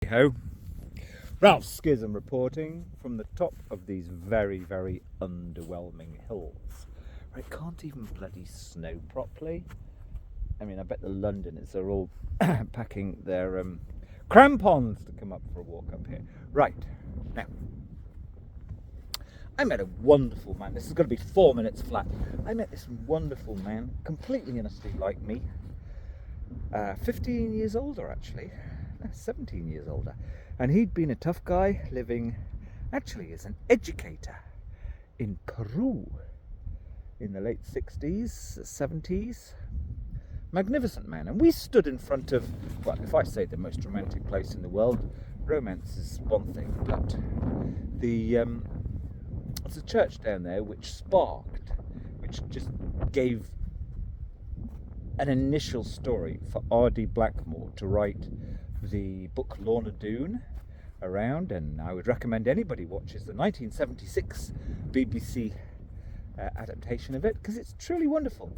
Ho, Ralph Schism reporting from the top of these very, very underwhelming hills. It can't even bloody snow properly. I mean, I bet the Londoners are all packing their crampons to come up for a walk up here. Right, now, I met a wonderful man. This is going to be 4 minutes flat. I met this wonderful man, completely innocently like me, 15 years older actually. 17 years older, and he'd been a tough guy living actually as an educator in Peru in the late 60s, 70s. Magnificent man. And we stood in front of, well, if I say the most romantic place in the world, romance is one thing, but there's a church down there which just gave an initial story for R.D. Blackmore to write the book Lorna Doone around, and I would recommend anybody watches the 1976 BBC adaptation of it, because it's truly wonderful.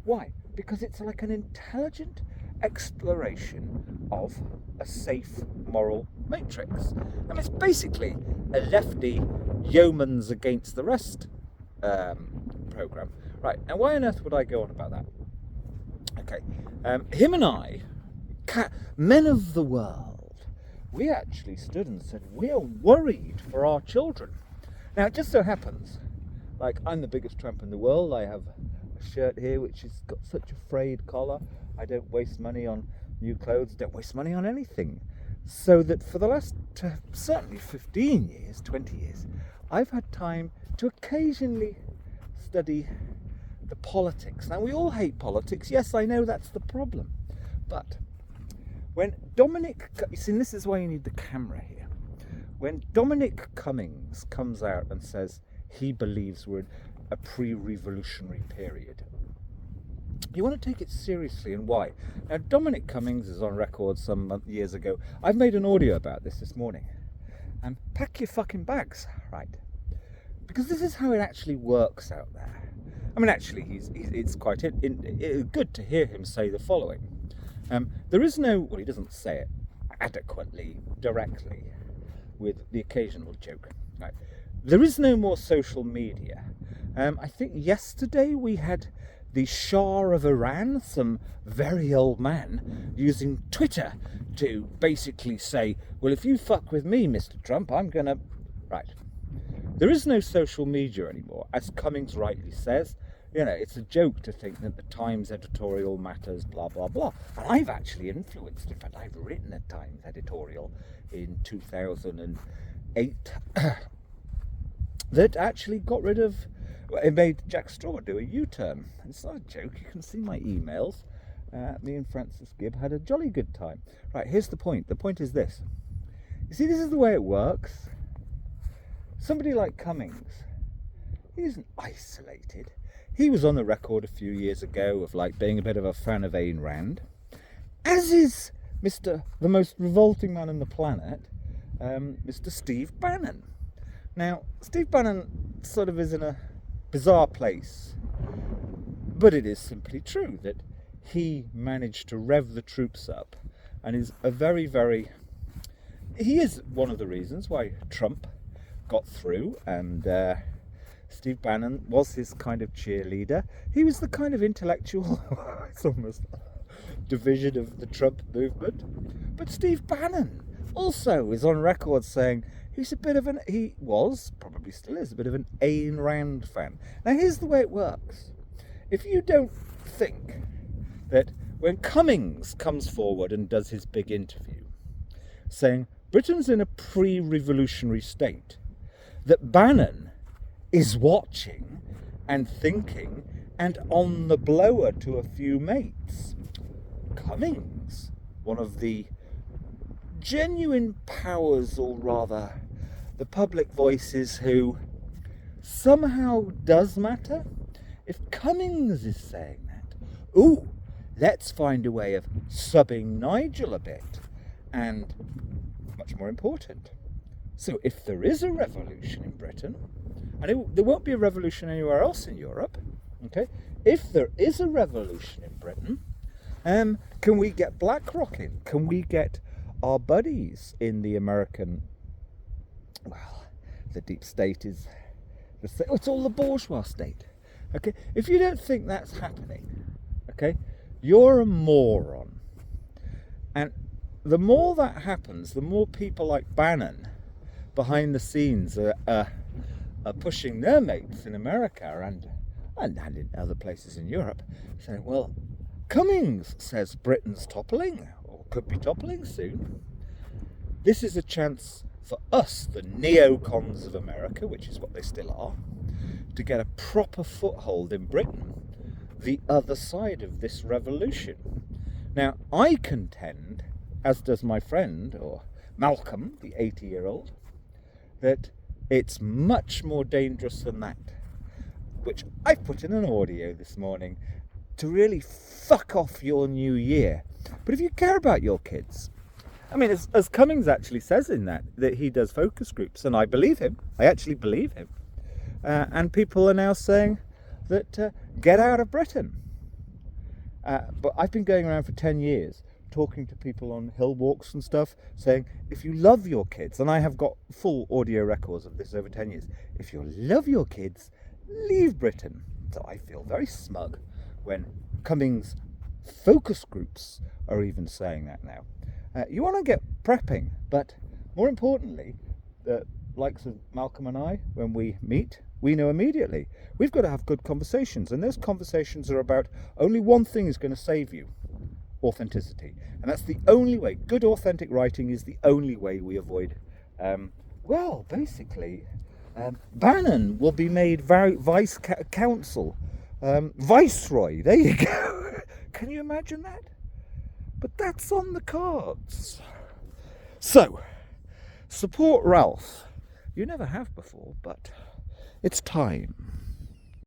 Why? Because it's like an intelligent exploration of a safe moral matrix. I mean, it's basically a lefty yeoman's against the rest programme. Right, now why on earth would I go on about that? Okay, him and I, men of the world, we actually stood and said, we are worried for our children. Now, it just so happens, like, I'm the biggest tramp in the world. I have a shirt here which has got such a frayed collar. I don't waste money on new clothes, don't waste money on anything. So that for the last, certainly 15 years, 20 years, I've had time to occasionally study the politics. Now, we all hate politics. Yes, I know that's the problem. But when Dominic, you see, this is why you need the camera here. When Dominic Cummings comes out and says he believes we're in a pre-revolutionary period, you want to take it seriously, and why? Now, Dominic Cummings is on record some years ago. I've made an audio about this morning. And pack your fucking bags, right? Because this is how it actually works out there. I mean, actually, it's quite good to hear him say the following. There is no, well, he doesn't say it adequately, directly, with the occasional joke. Right. There is no more social media. I think yesterday we had the Shah of Iran, some very old man, using Twitter to basically say, well, if you fuck with me, Mr. Trump, I'm gonna... Right. There is no social media anymore, as Cummings rightly says. You know, it's a joke to think that the Times editorial matters, blah, blah, blah. And I've actually influenced, in fact, I've written a Times editorial in 2008 that actually got rid of, well, it made Jack Straw do a U-turn. It's not a joke, you can see my emails. Me and Francis Gibb had a jolly good time. Right, here's the point. The point is this. You see, this is the way it works. Somebody like Cummings, he isn't isolated. He was on the record a few years ago of like being a bit of a fan of Ayn Rand, as is the most revolting man on the planet, Mr. Steve Bannon. Now, Steve Bannon sort of is in a bizarre place, but it is simply true that he managed to rev the troops up and is he is one of the reasons why Trump got through, and Steve Bannon was his kind of cheerleader. He was the kind of intellectual, it's almost division of the Trump movement. But Steve Bannon also is on record saying he was, probably still is, a bit of an Ayn Rand fan. Now, here's the way it works. If you don't think that when Cummings comes forward and does his big interview, saying Britain's in a pre-revolutionary state, that Bannon is watching and thinking and on the blower to a few mates. Cummings, one of the genuine powers, or rather the public voices who somehow does matter. If Cummings is saying that, ooh, let's find a way of subbing Nigel a bit, and much more important, so if there is a revolution in Britain, and there won't be a revolution anywhere else in Europe, okay? If there is a revolution in Britain, can we get BlackRock in? Can we get our buddies in the American, well, the deep state is, it's all the bourgeois state. Okay, if you don't think that's happening, okay, you're a moron. And the more that happens, the more people like Bannon behind the scenes are pushing their mates in America and in other places in Europe, saying, well, Cummings says Britain's toppling, or could be toppling soon. This is a chance for us, the neocons of America, which is what they still are, to get a proper foothold in Britain, the other side of this revolution. Now, I contend, as does my friend, or Malcolm, the 80-year-old, that it's much more dangerous than that, which I put in an audio this morning to really fuck off your new year. But if you care about your kids, I mean, as Cummings actually says in that he does focus groups, and I believe him, I actually believe him, and people are now saying that get out of Britain. But I've been going around for 10 years talking to people on hill walks and stuff, saying, if you love your kids, and I have got full audio records of this over 10 years, if you love your kids, leave Britain. So I feel very smug when Cummings focus groups are even saying that now. You want to get prepping, but more importantly, the likes of Malcolm and I, when we meet, we know immediately. We've got to have good conversations, and those conversations are about only one thing is going to save you: authenticity. And that's the only way. Good authentic writing is the only way we avoid, Bannon will be made vice counsel, viceroy. There you go. Can you imagine that? But that's on the cards. So, support Ralph. You never have before, but it's time.